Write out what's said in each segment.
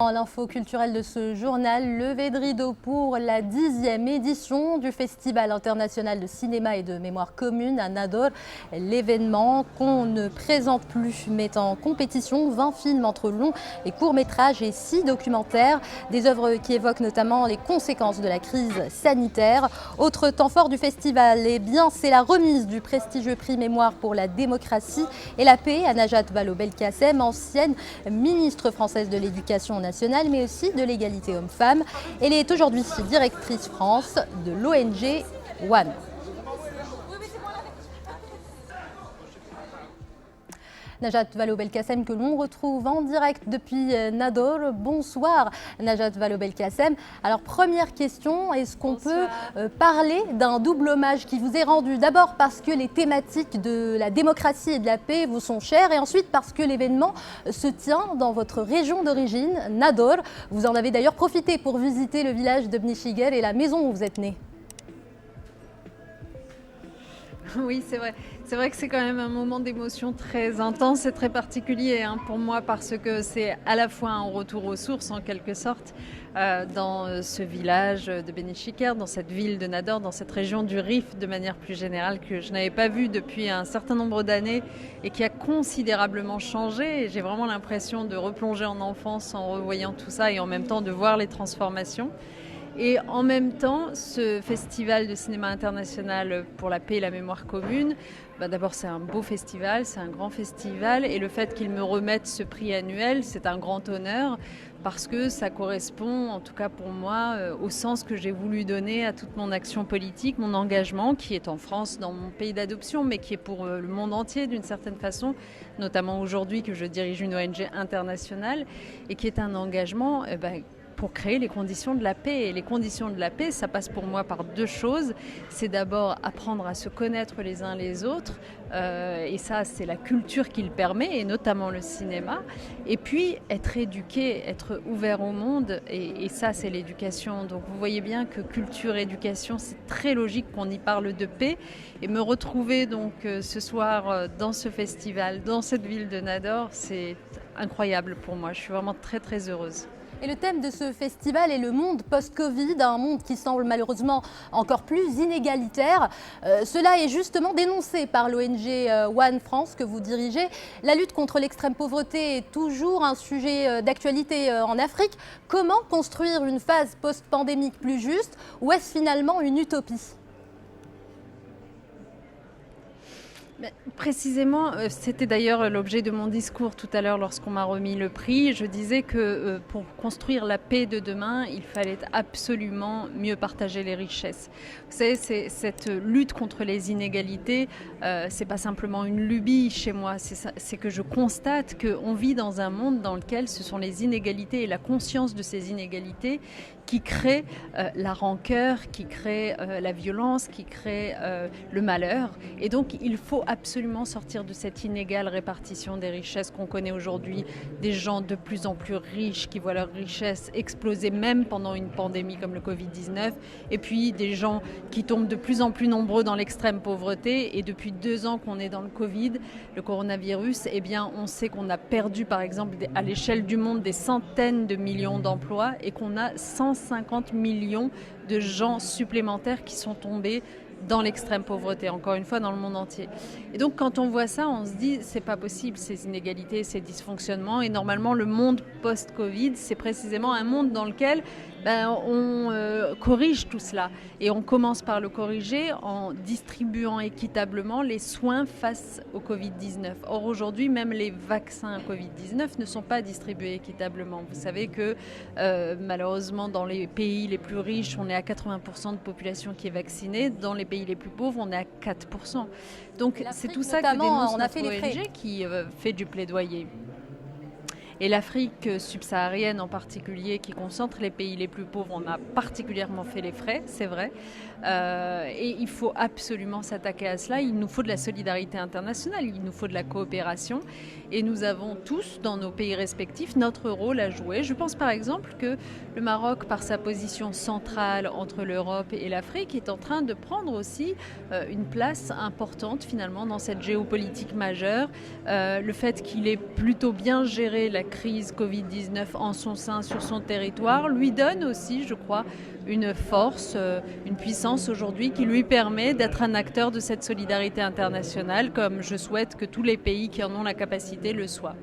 à l'info culturelle de ce journal, levé de rideau pour la 10e édition du Festival international de cinéma et de mémoire commune à Nador. L'événement qu'on ne présente plus met en compétition 20 films entre longs et courts métrages et 6 documentaires. Des œuvres qui évoquent notamment les conséquences de la crise sanitaire. Autre temps fort du festival, eh bien, c'est la remise du prestigieux prix Mémoire pour la démocratie et la paix à Najat Vallaud-Belkacem, ancienne ministre française de l'Éducation nationale, mais aussi de l'égalité homme-femme. Elle est aujourd'hui directrice France de l'ONG One. Najat Vallaud-Belkacem que l'on retrouve en direct depuis Nador. Bonsoir Najat Vallaud-Belkacem. Alors première question, est-ce qu'on peut parler d'un double hommage qui vous est rendu d'abord parce que les thématiques de la démocratie et de la paix vous sont chères et ensuite parce que l'événement se tient dans votre région d'origine, Nador. Vous en avez d'ailleurs profité pour visiter le village de Bnichiger et la maison où vous êtes né. Oui, c'est vrai. C'est vrai que c'est quand même un moment d'émotion très intense et très particulier pour moi parce que c'est à la fois un retour aux sources en quelque sorte dans ce village de Benichiker, dans cette ville de Nador, dans cette région du Rif de manière plus générale que je n'avais pas vue depuis un certain nombre d'années et qui a considérablement changé. Et j'ai vraiment l'impression de replonger en enfance en revoyant tout ça et en même temps de voir les transformations. Et en même temps, ce festival de cinéma international pour la paix et la mémoire commune, d'abord c'est un beau festival, c'est un grand festival et le fait qu'ils me remettent ce prix annuel, c'est un grand honneur parce que ça correspond, en tout cas pour moi, au sens que j'ai voulu donner à toute mon action politique, mon engagement qui est en France, dans mon pays d'adoption, mais qui est pour le monde entier d'une certaine façon, notamment aujourd'hui que je dirige une ONG internationale et qui est un engagement pour créer les conditions de la paix. Et les conditions de la paix, ça passe pour moi par deux choses. C'est d'abord apprendre à se connaître les uns les autres, et ça c'est la culture qui le permet, et notamment le cinéma. Et puis être éduqué, être ouvert au monde, et ça c'est l'éducation. Donc vous voyez bien que culture et éducation, c'est très logique qu'on y parle de paix. Et me retrouver donc ce soir dans ce festival, dans cette ville de Nador, c'est incroyable pour moi. Je suis vraiment très très heureuse. Et le thème de ce festival est le monde post-Covid, un monde qui semble malheureusement encore plus inégalitaire. Cela est justement dénoncé par l'ONG One France que vous dirigez. La lutte contre l'extrême pauvreté est toujours un sujet d'actualité en Afrique. Comment construire une phase post-pandémique plus juste ou est-ce finalement une utopie ? Précisément, c'était d'ailleurs l'objet de mon discours tout à l'heure lorsqu'on m'a remis le prix. Je disais que pour construire la paix de demain, il fallait absolument mieux partager les richesses. Vous savez, cette lutte contre les inégalités, c'est pas simplement une lubie chez moi, c'est que je constate qu'on vit dans un monde dans lequel ce sont les inégalités et la conscience de ces inégalités qui créent la rancœur, qui créent la violence, qui créent le malheur. Et donc, il faut absolument sortir de cette inégale répartition des richesses qu'on connaît aujourd'hui, des gens de plus en plus riches qui voient leur richesse exploser même pendant une pandémie comme le Covid-19, et puis des gens qui tombent de plus en plus nombreux dans l'extrême pauvreté. Et depuis 2 ans qu'on est dans le Covid, le coronavirus, eh bien, on sait qu'on a perdu, par exemple, à l'échelle du monde, des centaines de millions d'emplois et qu'on a 150 millions de gens supplémentaires qui sont tombés dans l'extrême pauvreté, encore une fois dans le monde entier. Et donc quand on voit ça, on se dit c'est pas possible ces inégalités, ces dysfonctionnements, et normalement le monde post-Covid, c'est précisément un monde dans lequel on corrige tout cela. Et on commence par le corriger en distribuant équitablement les soins face au Covid-19. Or aujourd'hui, même les vaccins Covid-19 ne sont pas distribués équitablement. Vous savez que malheureusement dans les pays les plus riches, on est à 80% de population qui est vaccinée. Dans les pays les plus pauvres, on est à 4%. Donc c'est tout ça que dénonce notre ONG qui fait du plaidoyer. Et l'Afrique subsaharienne en particulier, qui concentre les pays les plus pauvres, on a particulièrement fait les frais, c'est vrai. Et il faut absolument s'attaquer à cela. Il nous faut de la solidarité internationale, il nous faut de la coopération. Et nous avons tous, dans nos pays respectifs, notre rôle à jouer. Je pense par exemple que le Maroc, par sa position centrale entre l'Europe et l'Afrique, est en train de prendre aussi une place importante finalement dans cette géopolitique majeure. Le fait qu'il ait plutôt bien géré la crise Covid-19 en son sein sur son territoire, lui donne aussi, je crois, une force, une puissance aujourd'hui qui lui permet d'être un acteur de cette solidarité internationale, comme je souhaite que tous les pays qui en ont la capacité le soient.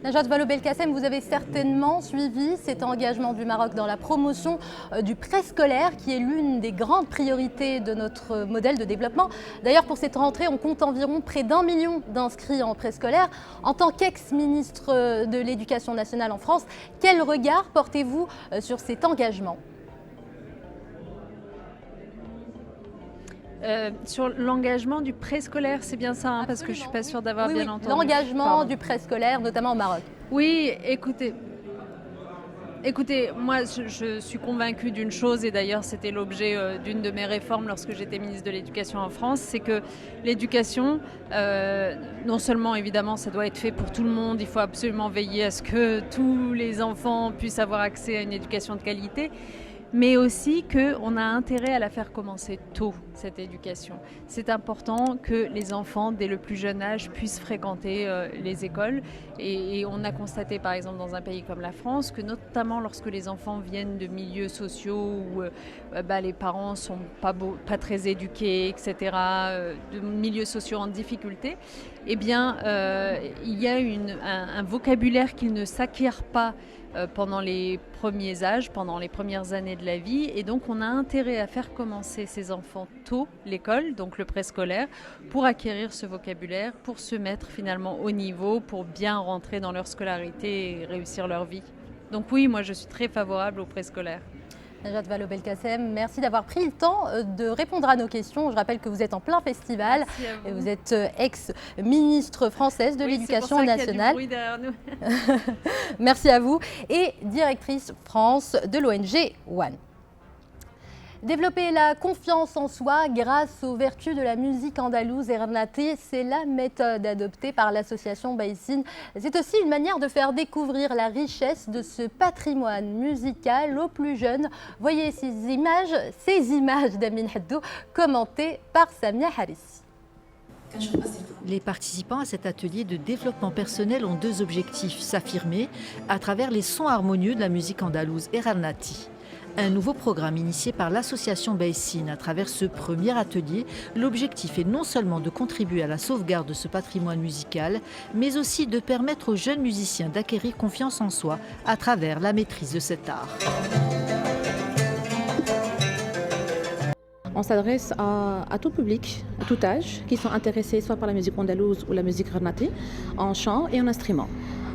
Najat Vallaud-Belkacem, vous avez certainement suivi cet engagement du Maroc dans la promotion du préscolaire, qui est l'une des grandes priorités de notre modèle de développement. D'ailleurs, pour cette rentrée, on compte environ près d'1 million d'inscrits en préscolaire. En tant qu'ex-ministre de l'Éducation nationale en France, quel regard portez-vous sur cet engagement ? Sur l'engagement du préscolaire, c'est bien ça, parce que je ne suis pas sûre d'avoir bien entendu. L'engagement du préscolaire, notamment au Maroc. Oui, écoutez, moi je suis convaincue d'une chose, et d'ailleurs c'était l'objet d'une de mes réformes lorsque j'étais ministre de l'Éducation en France, c'est que l'éducation, non seulement évidemment ça doit être fait pour tout le monde, il faut absolument veiller à ce que tous les enfants puissent avoir accès à une éducation de qualité, mais aussi qu'on a intérêt à la faire commencer tôt, cette éducation. C'est important que les enfants, dès le plus jeune âge, puissent fréquenter les écoles. Et on a constaté, par exemple, dans un pays comme la France, que notamment lorsque les enfants viennent de milieux sociaux où les parents ne sont pas très éduqués, etc., de milieux sociaux en difficulté, eh bien, il y a un vocabulaire qui ne s'acquiert pas pendant les premiers âges, pendant les premières années de la vie, et donc on a intérêt à faire commencer ces enfants tôt l'école, donc le préscolaire, pour acquérir ce vocabulaire, pour se mettre finalement au niveau, pour bien rentrer dans leur scolarité et réussir leur vie. Donc oui, moi je suis très favorable au préscolaire. Najat Vallaud-Belkacem, merci d'avoir pris le temps de répondre à nos questions. Je rappelle que vous êtes en plein festival et vous êtes ex-ministre française de l'Éducation nationale. C'est pour ça qu'il y a du bruit derrière nous. Merci à vous et directrice France de l'ONG One. Développer la confiance en soi grâce aux vertus de la musique andalouse Ernate, c'est la méthode adoptée par l'association Baïsine. C'est aussi une manière de faire découvrir la richesse de ce patrimoine musical aux plus jeunes. Voyez ces images d'Amin Haddou commentées par Samia Haris. Les participants à cet atelier de développement personnel ont deux objectifs: s'affirmer à travers les sons harmonieux de la musique andalouse Ernate. Un nouveau programme initié par l'association Baïsine. À travers ce premier atelier, l'objectif est non seulement de contribuer à la sauvegarde de ce patrimoine musical, mais aussi de permettre aux jeunes musiciens d'acquérir confiance en soi à travers la maîtrise de cet art. On s'adresse à tout public, à tout âge, qui sont intéressés soit par la musique andalouse ou la musique Ernate, en chant et en instrument.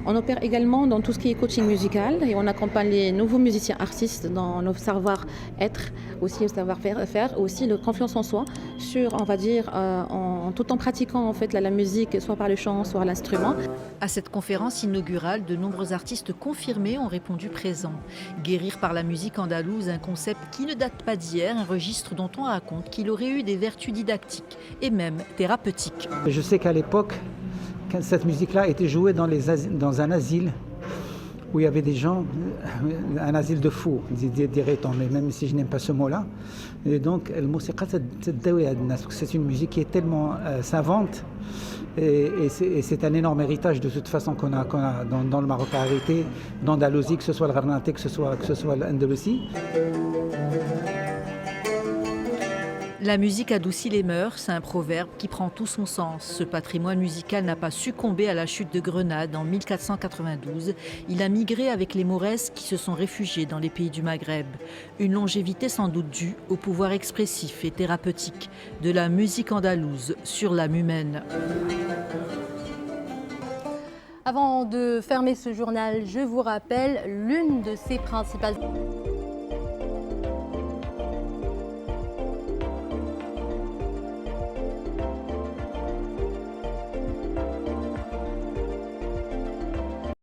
On opère également dans tout ce qui est coaching musical et on accompagne les nouveaux musiciens artistes dans le savoir-être, aussi le savoir-faire, aussi la confiance en soi, tout en pratiquant en fait la musique, soit par le chant, soit l'instrument. À cette conférence inaugurale, de nombreux artistes confirmés ont répondu présents. Guérir par la musique andalouse, un concept qui ne date pas d'hier, un registre dont on raconte qu'il aurait eu des vertus didactiques et même thérapeutiques. Je sais qu'à l'époque, cette musique-là était jouée dans un asile où il y avait des gens, un asile de fous, dirait-on, mais même si je n'aime pas ce mot-là. Et donc, c'est une musique qui est tellement savante et c'est un énorme héritage de toute façon qu'on a dans le Maroc arrêté, d'Andalousie, que ce soit le Ghernate, que ce soit l'Andalousie. La musique adoucit les mœurs, c'est un proverbe qui prend tout son sens. Ce patrimoine musical n'a pas succombé à la chute de Grenade en 1492. Il a migré avec les Maures qui se sont réfugiés dans les pays du Maghreb. Une longévité sans doute due au pouvoir expressif et thérapeutique de la musique andalouse sur l'âme humaine. Avant de fermer ce journal, je vous rappelle l'une de ses principales...